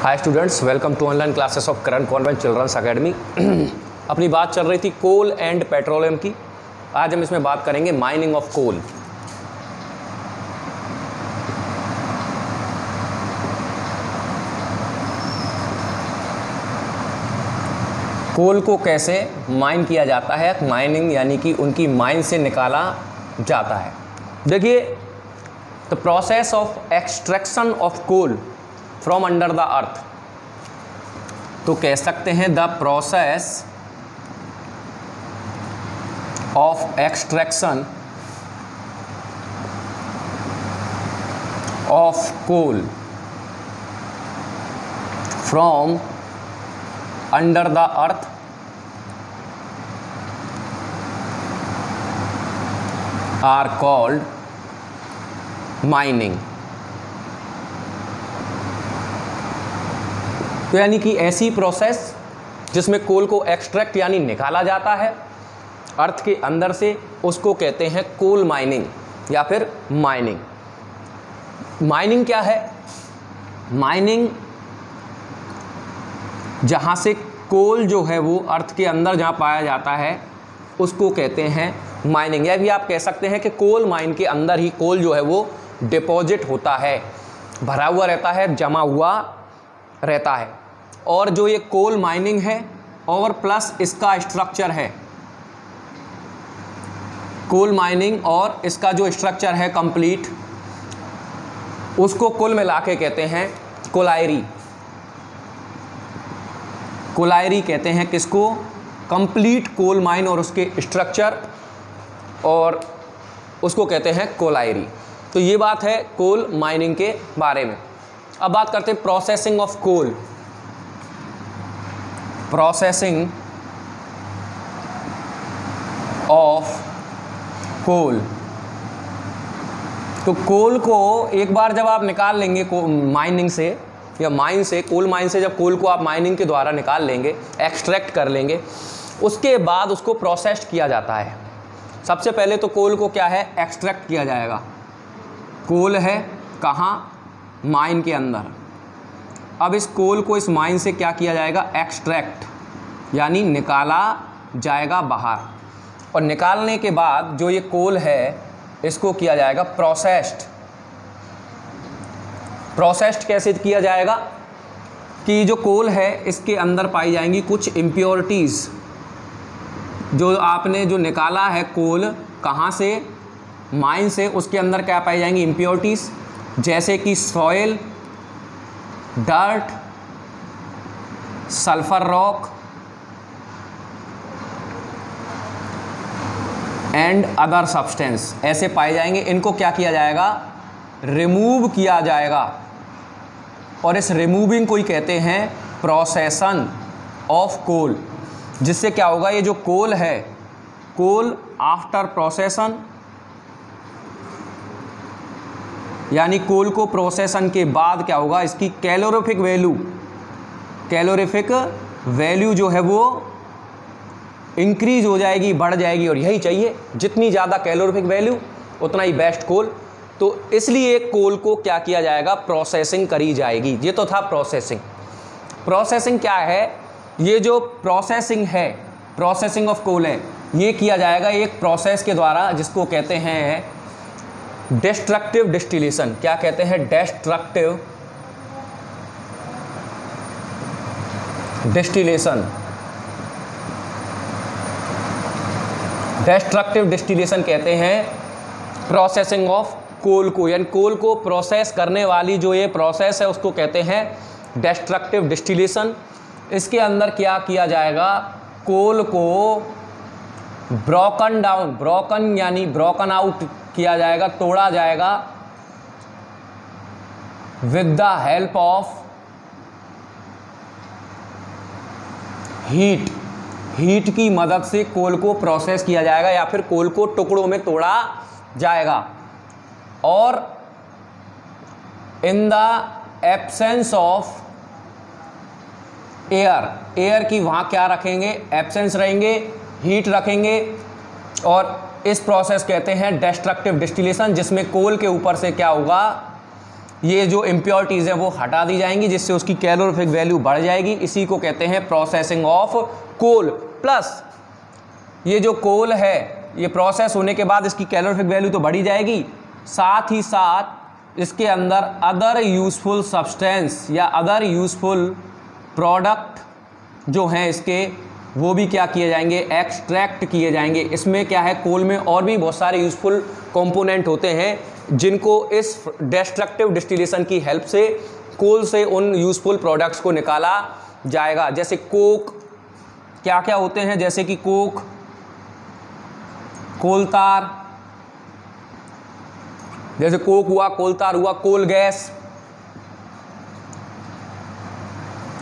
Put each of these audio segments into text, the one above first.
Hi students, welcome to online classes of Karan convent childrens academy. अपनी बात चल रही थी कोल एंड पेट्रोलियम की। आज हम इसमें बात करेंगे माइनिंग ऑफ कोल। कोल को कैसे माइन किया जाता है, माइनिंग यानी कि उनकी माइन से निकाला जाता है। देखिए, the process of extraction of coal from under the earth, तो कह सकते हैं the process of extraction of coal from under the earth are called mining. तो यानी कि ऐसी प्रोसेस जिसमें कोल को एक्सट्रैक्ट यानी निकाला जाता है अर्थ के अंदर से, उसको कहते हैं कोल माइनिंग या फिर माइनिंग। माइनिंग क्या है? माइनिंग जहाँ से कोल जो है वो अर्थ के अंदर जहाँ पाया जाता है उसको कहते हैं माइनिंग। या भी आप कह सकते हैं कि कोल माइन के अंदर ही कोल जो है वो डिपॉजिट होता है, भरा हुआ रहता है, जमा हुआ रहता है। और जो ये कोल माइनिंग है और प्लस इसका स्ट्रक्चर है, कोल माइनिंग और इसका जो स्ट्रक्चर है कंप्लीट, उसको कुल मिला के कहते हैं कोलायरी। कोलायरी कहते हैं किसको? कंप्लीट कोल माइन और उसके स्ट्रक्चर, और उसको कहते हैं कोलायरी। तो ये बात है कोल माइनिंग के बारे में। अब बात करते हैं processing of coal. Processing of coal, तो कोल को एक बार जब आप निकाल लेंगे माइनिंग से या माइन से, कोल माइन से जब कोल को आप माइनिंग के द्वारा निकाल लेंगे, एक्सट्रैक्ट कर लेंगे, उसके बाद उसको प्रोसेस्ड किया जाता है। सबसे पहले तो कोल को क्या है? एक्सट्रैक्ट किया जाएगा। कोल है कहाँ? माइन के अंदर। अब इस कोल को इस माइन से क्या किया जाएगा? एक्सट्रैक्ट यानी निकाला जाएगा बाहर। और निकालने के बाद जो ये कोल है इसको किया जाएगा प्रोसेस्ड। प्रोसेस्ड कैसे किया जाएगा? कि जो कोल है इसके अंदर पाई जाएंगी कुछ इम्प्योरिटीज़। जो आपने जो निकाला है कोल कहाँ से? माइन से, उसके अंदर क्या पाई जाएंगी? इम्प्योरिटीज़, जैसे कि soil, dirt, sulphur rock and other substance, ऐसे पाए जाएंगे। इनको क्या किया जाएगा? रिमूव किया जाएगा। और इस रिमूविंग को ही कहते हैं प्रोसेसन ऑफ कोल। जिससे क्या होगा? ये जो कोल है, कोल आफ्टर प्रोसेसन यानी कोल को प्रोसेसन के बाद क्या होगा? इसकी कैलोरीफिक वैल्यू जो है वो इंक्रीज हो जाएगी, बढ़ जाएगी। और यही चाहिए, जितनी ज़्यादा कैलोरीफिक वैल्यू उतना ही बेस्ट कोल। तो इसलिए कोल को क्या किया जाएगा? प्रोसेसिंग करी जाएगी। ये तो था प्रोसेसिंग। प्रोसेसिंग क्या है? ये जो प्रोसेसिंग है, प्रोसेसिंग ऑफ कोल है, ये किया जाएगा एक प्रोसेस के द्वारा जिसको कहते हैं डिस्ट्रक्टिव डिस्टिलेशन। क्या कहते हैं? Destructive distillation. डिस्ट्रक्टिव डिस्टिलेशन कहते हैं प्रोसेसिंग ऑफ कोल को, यानी कोल को प्रोसेस करने वाली जो ये प्रोसेस है उसको कहते हैं डिस्ट्रक्टिव डिस्टिलेशन। इसके अंदर क्या किया जाएगा? कोल को ब्रोकन डाउन, ब्रोकन यानी ब्रोकन आउट किया जाएगा, तोड़ा जाएगा with the help of heat. Heat की मदद से कोल को प्रोसेस किया जाएगा या फिर कोल को टुकड़ों में तोड़ा जाएगा। और in the absence of air, air की वहाँ क्या रखेंगे? एब्सेंस रहेंगे, हीट रखेंगे। और इस प्रोसेस कहते हैं डिस्ट्रक्टिव डिस्टिलेशन, जिसमें कोल के ऊपर से क्या होगा? ये जो इम्प्योरिटीज़ हैं वो हटा दी जाएंगी, जिससे उसकी कैलोरीफिक वैल्यू बढ़ जाएगी। इसी को कहते हैं प्रोसेसिंग ऑफ कोल। प्लस ये जो कोल है ये प्रोसेस होने के बाद इसकी कैलोरीफिक वैल्यू तो बढ़ी जाएगी, साथ ही साथ इसके अंदर अदर यूज़फुल सब्सटेंस या अदर यूज़फुल प्रोडक्ट जो हैं इसके, वो भी क्या किए जाएंगे, एक्सट्रैक्ट किए जाएंगे। इसमें क्या है, कोल में और भी बहुत सारे यूज़फुल कंपोनेंट होते हैं जिनको इस डिस्ट्रक्टिव डिस्टिलेशन की हेल्प से कोल से उन यूज़फुल प्रोडक्ट्स को निकाला जाएगा। जैसे कोक, क्या क्या होते हैं, जैसे कि कोक, कोलतार, जैसे कोक हुआ, कोलतार हुआ, कोल गैस,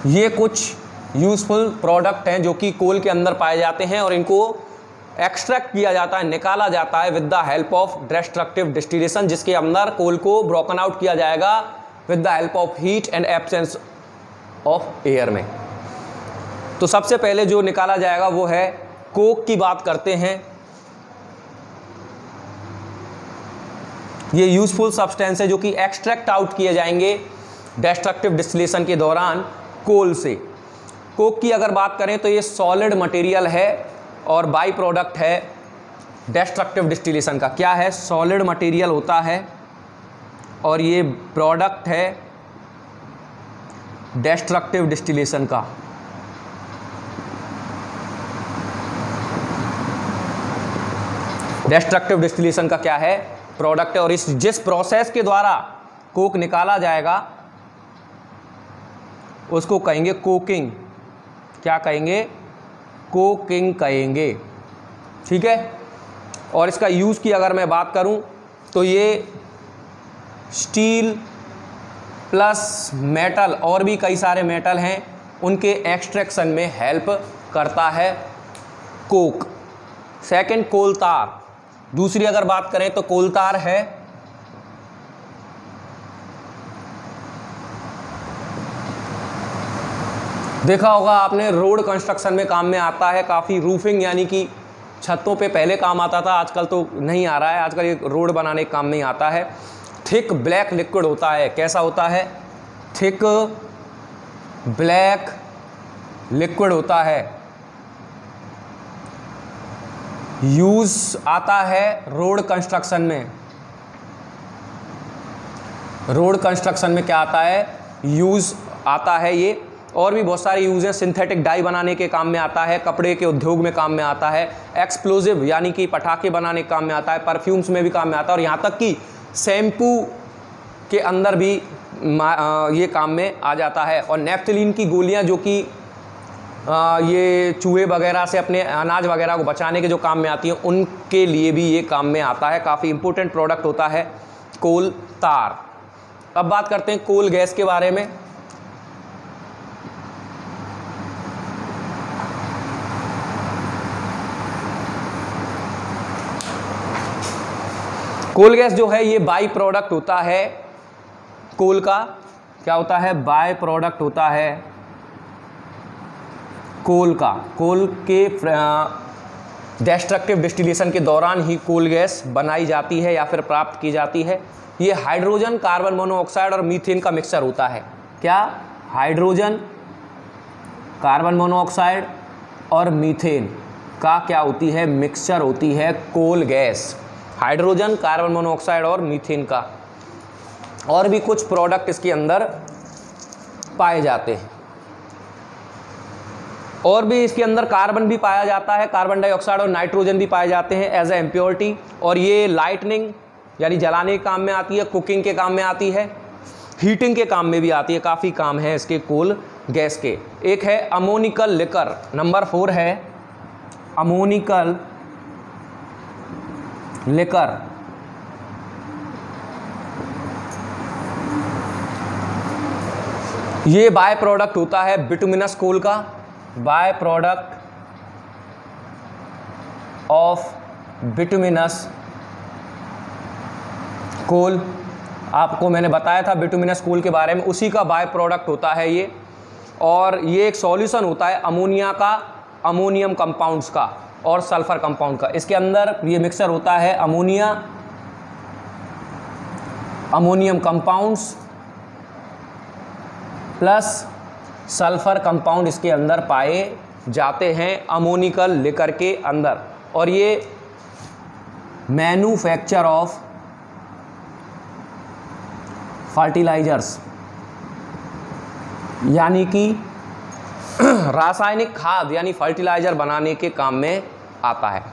ये कुछ यूज़फुल प्रोडक्ट हैं जो कि कोल के अंदर पाए जाते हैं और इनको एक्सट्रैक्ट किया जाता है, निकाला जाता है with the help of destructive distillation, जिसके अंदर कोल को ब्रोकन आउट किया जाएगा with the help of heat and absence of air में। तो सबसे पहले जो निकाला जाएगा वो है कोक की बात करते हैं। ये यूज़फुल सब्सटेंस है जो कि एक्सट्रैक्ट आउट किए जाएंगे डिस्ट्रक्टिव डिस्टिलेशन के दौरान कोल से। कोक की अगर बात करें तो ये सॉलिड मटेरियल है और बाई प्रोडक्ट है डिस्ट्रक्टिव डिस्टिलेशन का। क्या है, सॉलिड मटेरियल होता है और ये प्रोडक्ट है डिस्ट्रक्टिव डिस्टिलेशन का। डिस्ट्रक्टिव डिस्टिलेशन का क्या है, प्रोडक्ट है। और इस जिस प्रोसेस के द्वारा कोक निकाला जाएगा उसको कहेंगे कोकिंग। क्या कहेंगे, कोकिंग कहेंगे, ठीक है। और इसका यूज़ की अगर मैं बात करूं तो ये स्टील प्लस मेटल और भी कई सारे मेटल हैं उनके एक्सट्रैक्शन में हेल्प करता है कोक। सेकंड, कोलतार। दूसरी अगर बात करें तो कोलतार है देखा होगा आपने, रोड कंस्ट्रक्शन में काम में आता है काफ़ी। रूफिंग यानी कि छतों पे पहले काम आता था, आजकल तो नहीं आ रहा है, आजकल ये रोड बनाने के काम नहीं आता है। थिक ब्लैक लिक्विड होता है। कैसा होता है, थिक ब्लैक लिक्विड होता है। यूज़ आता है रोड कंस्ट्रक्शन में। रोड कंस्ट्रक्शन में क्या आता है, यूज़ आता है ये। और भी बहुत सारे यूज़ हैं, सिंथेटिक डाई बनाने के काम में आता है, कपड़े के उद्योग में काम में आता है, एक्सप्लोजिव यानी कि पटाखे बनाने के काम में आता है, परफ्यूम्स में भी काम में आता है और यहाँ तक कि शैम्पू के अंदर भी ये काम में आ जाता है। और नेफ्थलीन की गोलियाँ जो कि ये चूहे वगैरह से अपने अनाज वगैरह को बचाने के जो काम में आती हैं, उनके लिए भी ये काम में आता है। काफ़ी इंपॉर्टेंट प्रोडक्ट होता है कोल तार। अब बात करते हैं कोल गैस के बारे में। कोल गैस जो है ये बाई प्रोडक्ट होता है कोल का। क्या होता है, बाय प्रोडक्ट होता है कोल का। कोल के डिस्ट्रक्टिव डिस्टिलेशन के दौरान ही कोल गैस बनाई जाती है या फिर प्राप्त की जाती है। ये हाइड्रोजन, कार्बन मोनोऑक्साइड और मीथेन का मिक्सचर होता है। क्या, हाइड्रोजन, कार्बन मोनोऑक्साइड और मीथेन का क्या होती है, मिक्सचर होती है coal gas. Hydrogen, carbon monoxide और मीथेन का। और भी कुछ प्रोडक्ट इसके अंदर पाए जाते हैं। और भी इसके अंदर कार्बन भी पाया जाता है, कार्बन डाइऑक्साइड और नाइट्रोजन भी पाए जाते हैं एज ए इम्प्योरिटी। और ये लाइटनिंग यानी जलाने के काम में आती है, कुकिंग के काम में आती है, हीटिंग के काम में भी आती है। काफ़ी काम है इसके कोल गैस के। एक है अमोनिकल लिकर, नंबर 4 है अमोनिकल लिकर। ये बाय प्रोडक्ट होता है बिटुमिनस कोल का, बाय प्रोडक्ट ऑफ बिटुमिनस कोल। आपको मैंने बताया था बिटुमिनस कोल के बारे में, उसी का बाय प्रोडक्ट होता है ये। और ये एक सॉल्यूशन होता है अमोनिया का, अमोनियम कंपाउंड्स का और सल्फर कंपाउंड का। इसके अंदर ये मिक्सचर होता है ammonia, ammonium compounds plus sulphur compound इसके अंदर पाए जाते हैं अमोनिकल लिकर के अंदर, और ये मैन्युफैक्चर ऑफ फर्टिलाइजर्स यानी कि रासायनिक खाद यानी फर्टिलाइजर बनाने के काम में आता है।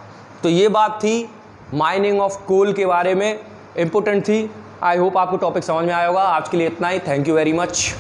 तो ये बात थी माइनिंग ऑफ कोल के बारे में, इंपॉर्टेंट थी। आई होप आपको टॉपिक समझ में आया होगा। आज के लिए इतना ही। Thank you very much.